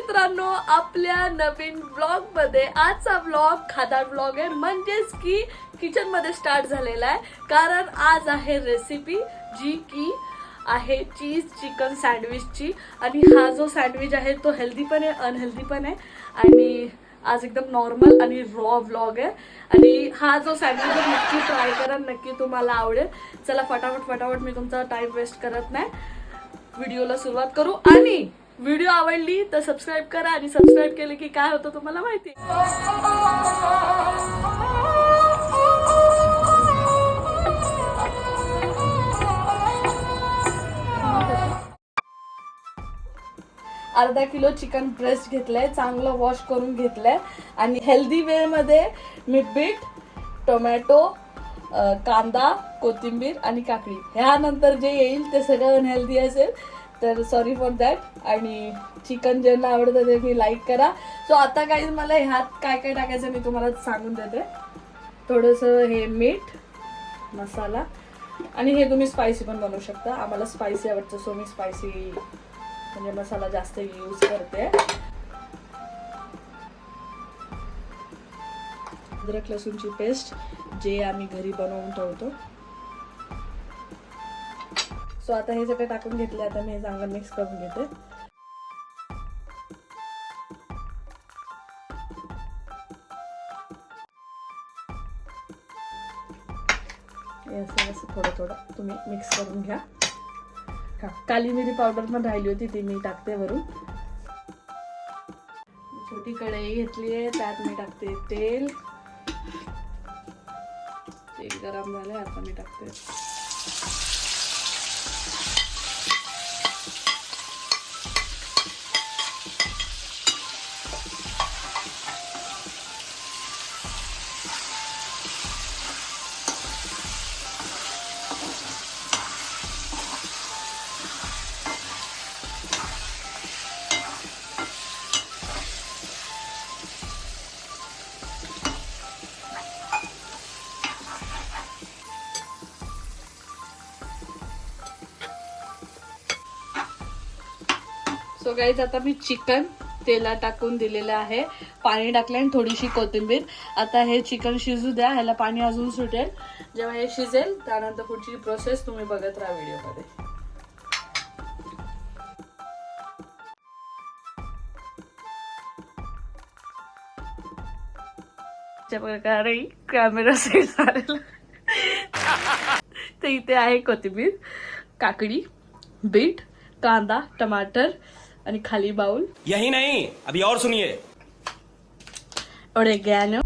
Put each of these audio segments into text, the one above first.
मित्रांनो, आपल्या नवीन ब्लॉग मध्ये आजचा ब्लॉग खादाड ब्लॉग आहे, म्हणजेच की किचन मध्ये स्टार्ट झालेला आहे. कारण आज आहे रेसिपी जी की आहे चीज चिकन सँडविचची. आणि हा जो सँडविच आहे तो हेल्दी पण आहे अनहेल्दी पण आहे. आणि आज एकदम नॉर्मल आणि रॉ व्लॉग आहे. आणि हा जो सँडविच आहे नक्की ट्राय करा, नक्की तुम्हाला आवडेल. चला फटाफट मी तुमचा टाइम वेस्ट करत नाही, व्हिडिओला सुरुवात करू. आणि व्हिडिओ आवडली तर सबस्क्राईब करा, आणि सबस्क्राईब केले की काय होतं तुम्हाला माहिती. अर्धा किलो चिकन ब्रेस्ट घेतलंय, चांगलं वॉश करून घेतलंय. आणि हेल्दी वे मध्ये मी बीट, टोमॅटो, कांदा, कोथिंबीर आणि काकडी, ह्यानंतर जे येईल ते सगळं अनहेल्दी असेल तर सॉरी फॉर दॅट. आणि चिकन ज्यांना आवडतं त्यांनी लाईक करा. सो आता काही मला ह्यात काय काय टाकायचं मी तुम्हाला सांगून देते. थोडंसं हे मीठ, मसाला, आणि हे तुम्ही स्पायसी पण बनवू शकता. आम्हाला स्पायसी आवडतं सो मी स्पायसी म्हणजे मसाला जास्त यूज करते. अद्रक लसूणची पेस्ट जे आम्ही घरी बनवून ठेवतो. सो आता हे सगळं टाकून घेतले. आता मी हे चांगलं मिक्स करून घेते. असं थोडं तुम्ही मिक्स करून घ्या. हा, काली मिरी पावडर पण राहिली होती ती मी टाकते वरून. छोटी कढई घेतली आहे, त्यात मी टाकते तेल. तेल गरम झालंय, आता मी टाकते सो गाईज. आता मी चिकन तेलात टाकून दिलेलं आहे, पाणी टाकले आणि थोडीशी कोथिंबीर. आता हे चिकन शिजू द्या, ह्याला पाणी अजून सुटेल. जेव्हा हे शिजेल त्यानंतर पुढची प्रोसेस तुम्ही बघत राहा व्हिडिओमध्ये. प्रकारे कॅमेरा सेट झालेला. तर इथे आहे कोथिंबीर, काकडी, बीट, कांदा, टमाटर आणि खाली बाउल. यही नहीं, अभी और सुनिए. ओरेगॅनो,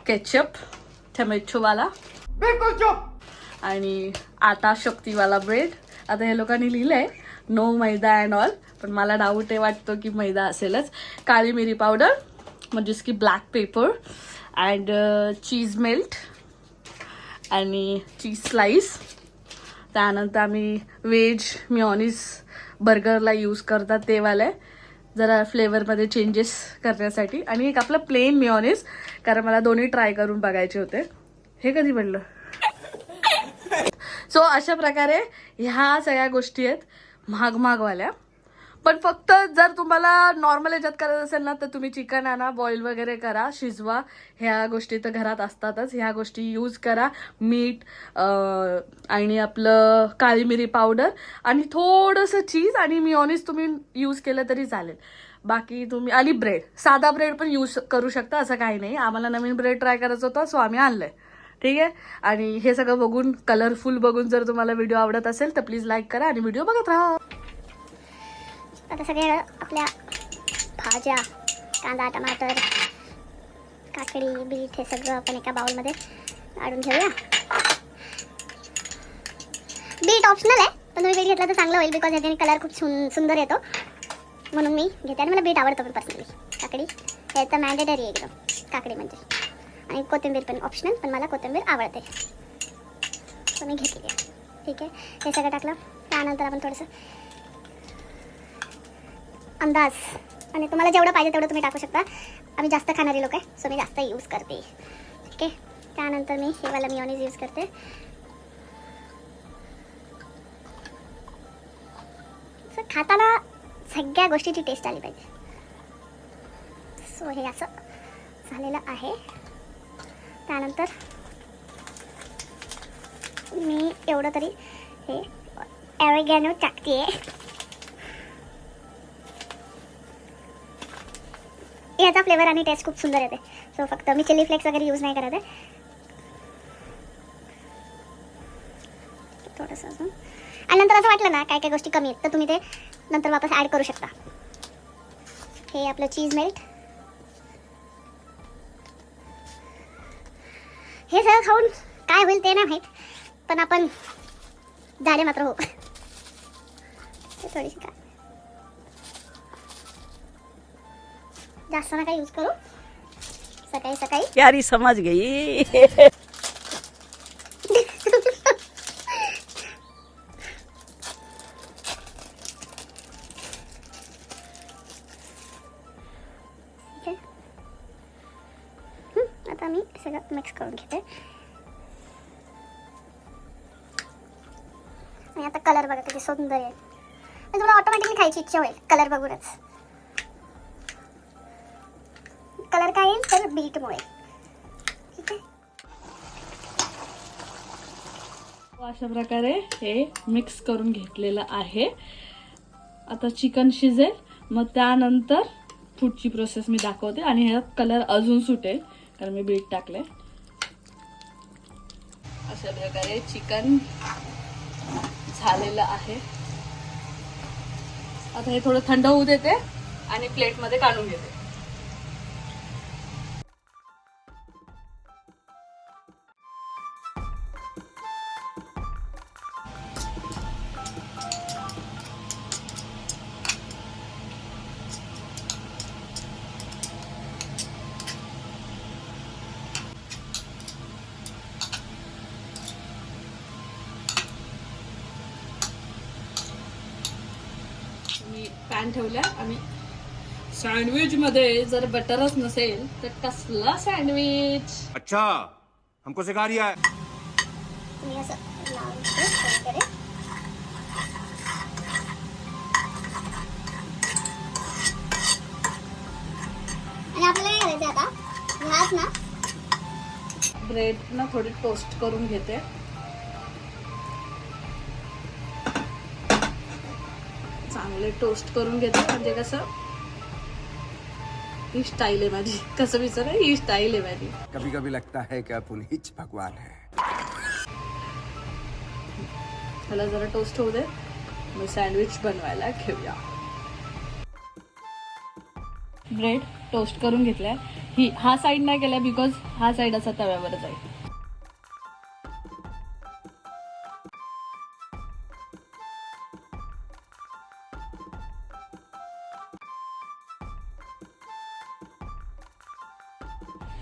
केचप, टोमॅटो वाला, बिल्कुल चुप. आणि आता शक्तीवाला ब्रेड. आता हे लोकांनी लिहिलंय नो मैदा अँड ऑल, पण मला डाऊट आहे, वाटतो की मैदा असेलच. काळी मिरी पावडर म्हणजेच की black paper, and cheese melt आणि चीज स्लाइस. त्यानंतर आम्ही व्हेज मिओनिज बर्गरला यूज करतात ते वाले, जरा फ्लेवरमध्ये चेंजेस करण्यासाठी. आणि एक आपलं प्लेन मिओनिज, कारण मला दोन्ही ट्राय करून बघायचे होते. हे कधी बनलं. सो अशा प्रकारे ह्या सगळ्या गोष्टी आहेत महागवाल्या. पण फक्त जर तुम्हाला नॉर्मल ह्याच्यात करायचं असेल ना तर तुम्ही चिकन आणा, बॉईल वगैरे करा, शिजवा. ह्या गोष्टी तर घरात असतातच, ह्या गोष्टी यूज करा. मीठ आणि आपलं काळी मिरी पावडर आणि थोडंसं चीज आणि मिओनिज तुम्ही यूज केलं तरी चालेल. बाकी तुम्ही, आणि ब्रेड, साधा ब्रेड पण यूज करू शकता, असं काही नाही. आम्हाला नवीन ब्रेड ट्राय करायचा होता सो आम्ही आणलंय. ठीक आहे. आणि हे सगळं बघून, कलरफुल बघून जर तुम्हाला व्हिडिओ आवडत असेल तर प्लीज लाईक करा आणि व्हिडिओ बघत राहा. आता सगळे आपल्या भाज्या, कांदा, टमाटर, काकडी, बीट हे सगळं आपण एका बाउलमध्ये काढून घेऊया. बीट ऑप्शनल आहे, पण तुम्ही बीट घेतलं तर चांगलं होईल, बिकॉज ह्याच्याने कलर खूप सुंदर येतो, म्हणून मी घेते. आणि मला बीट आवडतं पण पर्सनली. काकडी हे तर मॅन्डेटरी आहे एकदम, काकडी म्हणजे. आणि कोथिंबीर पण ऑप्शनल, पण मला कोथिंबीर आवडते तर मी घेतली आहे. ठीक आहे. हे सगळं टाकलं त्यानंतर आपण थोडंसं अंदाज, आणि तुम्हाला जेवढं पाहिजे तेवढं तुम्ही टाकू शकता. आम्ही जास्त खाणारी लोक आहे सो मी जास्त यूज करते. ठीक आहे. त्यानंतर मी हे वाला मिओनिज यूज करते. खाताना सगळ्या गोष्टीची टेस्ट आली पाहिजे. सो हे असं झालेलं आहे. त्यानंतर मी एवढं तरी हे ॲवेगॅनो टाकते. याचा फ्लेवर आणि टेस्ट खूप सुंदर येते. सो फक्त मी चिली फ्लेक्स वगैरे यूज नाही करत आहे. थोडंसं अजून. आणि नंतर असं वाटलं ना काय काय गोष्टी कमी आहेत तर तुम्ही ते नंतर वापस ॲड करू शकता. हे आपलं चीज मेल्ट. हे सगळं खाऊन काय होईल ते नाही माहीत, पण आपण झाले मात्र हो. थोडीशी काय जास्त नका यूज करू सकाळी सकाळी. प्यारी समझ गई. आता मी सगळं मिक्स करून घेते. आणि आता कलर बघा किती सुंदर आहे. तुम्हाला ऑटोमॅटिकली खायची इच्छा होईल कलर बघूनच. कलर काय येईल तर बीटमुळे. ठीक आहे. अशा प्रकारे हे मिक्स करून घेतलेलं आहे. आता चिकन शिजेल, मग त्यानंतर पुढची प्रोसेस मी दाखवते. आणि ह्यात कलर अजून सुटेल कारण मी बीट टाकले. अशा प्रकारे चिकन झालेलं आहे. आता हे थोडं थंड होऊ देते आणि प्लेटमध्ये काढून घेते. मी पॅन ठेवला. आणि सँडविच मध्ये जर बटरच नसेल तर कसला सँडविच. अच्छा हमको सिखा रिया है. तुम्ही असं लावून घे सगळीकडे. आणि आपल्याला काय करायचं आता ह्यात ना ब्रेड ना थोडी टोस्ट करून घेते. चांगले टोस्ट करून घेते म्हणजे कसं ही स्टाईल आहे माझी. कसं विचार ही स्टाईल आहे माझी. कभी कभी लगता है कि अपन हिच भगवान है. त्याला जरा टोस्ट होऊ दे, मग सँडविच बनवायला घेऊया. ब्रेड टोस्ट करून घेतलाय. हा साईड नाही केला बिकॉज हा साईड असा तव्यावर जाईल.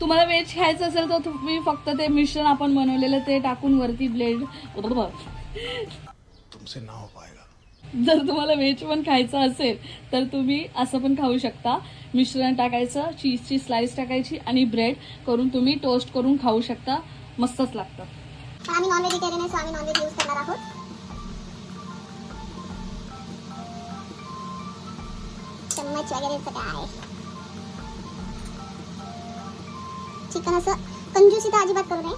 तुम्हाला व्हेज खायचं असेल तर तुम्ही फक्त ते मिश्रण आपण बनवलेलं ते टाकून वरती ब्लेड. तुमसे ना हो पाएगा. जर तुम्हाला व्हेज पण खायचं असेल तर तुम्ही असं पण खाऊ शकता. मिश्रण टाकायचं, चीजची स्लाइस टाकायची आणि ब्रेड करून तुम्ही टोस्ट करून खाऊ शकता. मस्तच लागतं. पण आम्ही नॉन व्हेजिटेरियन आहे सो आम्ही नॉनव्हेज यूज करणार आहोत. चम्मच वगैरेचं काय चिकन असं कंजूसी तर अजिबात करू नये.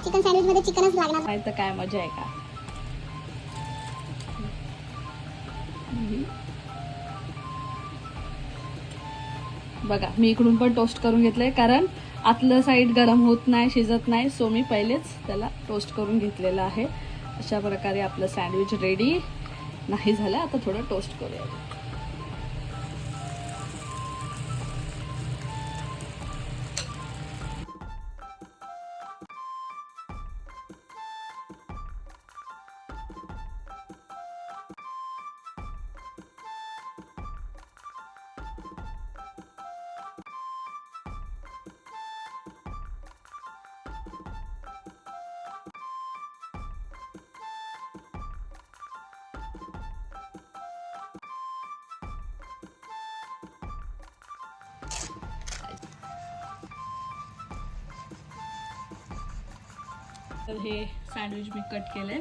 चिकन सँडविच मध्ये चिकनच लागणार. नाही तर काय मजा आहे का. बघा मी इकडून पण टोस्ट करून घेतलंय कारण आतलं साईड गरम होत नाही, शिजत नाही. सो मी पहिलेच त्याला टोस्ट करून घेतलेलं आहे. अशा प्रकारे आपलं सँडविच रेडी नाही झालं. आता थोडं टोस्ट करूया. तर हे सँडविच मी कट केले.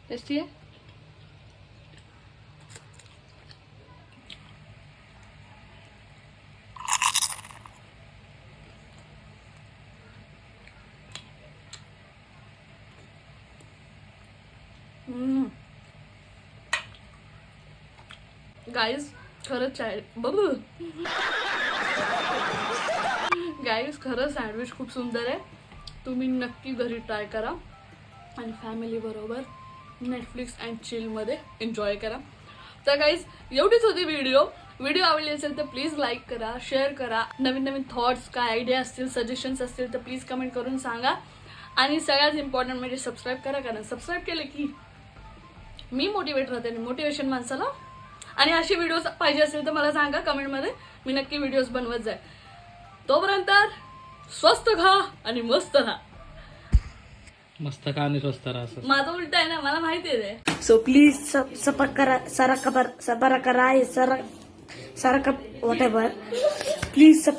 टेस्टी आहे. गाईज खरंच गाईज खरंच सँडविच खूप सुंदर आहे. तुम्ही नक्की घरी ट्राय करा आणि फॅमिली बरोबर नेटफ्लिक्स अँड चिलमध्ये एन्जॉय करा. तर गाईज एवढीच होती व्हिडिओ आवडली असेल तर प्लीज लाईक करा, शेअर करा. नवीन नवीन थॉट्स काय आयडिया असतील, सजेशन्स असतील तर प्लीज कमेंट करून सांगा. आणि सगळ्यात इम्पॉर्टंट म्हणजे सबस्क्राईब करा, कारण सबस्क्राईब केलं की मी मोटिवेट राहते आणि मोटिवेशन माणसाला. आणि अशी व्हिडिओज पाहिजे असेल तर मला सांगा कमेंटमध्ये, मी नक्की व्हिडिओज बनवत जाईल. तोपर्यंत स्वस्त खा आणि मस्त राहा. मस्त खा आणि स्वस्त राहा असं. माझं उलट आहे ना, मला माहिती आहे ते. So please sabara karai, whatever. Please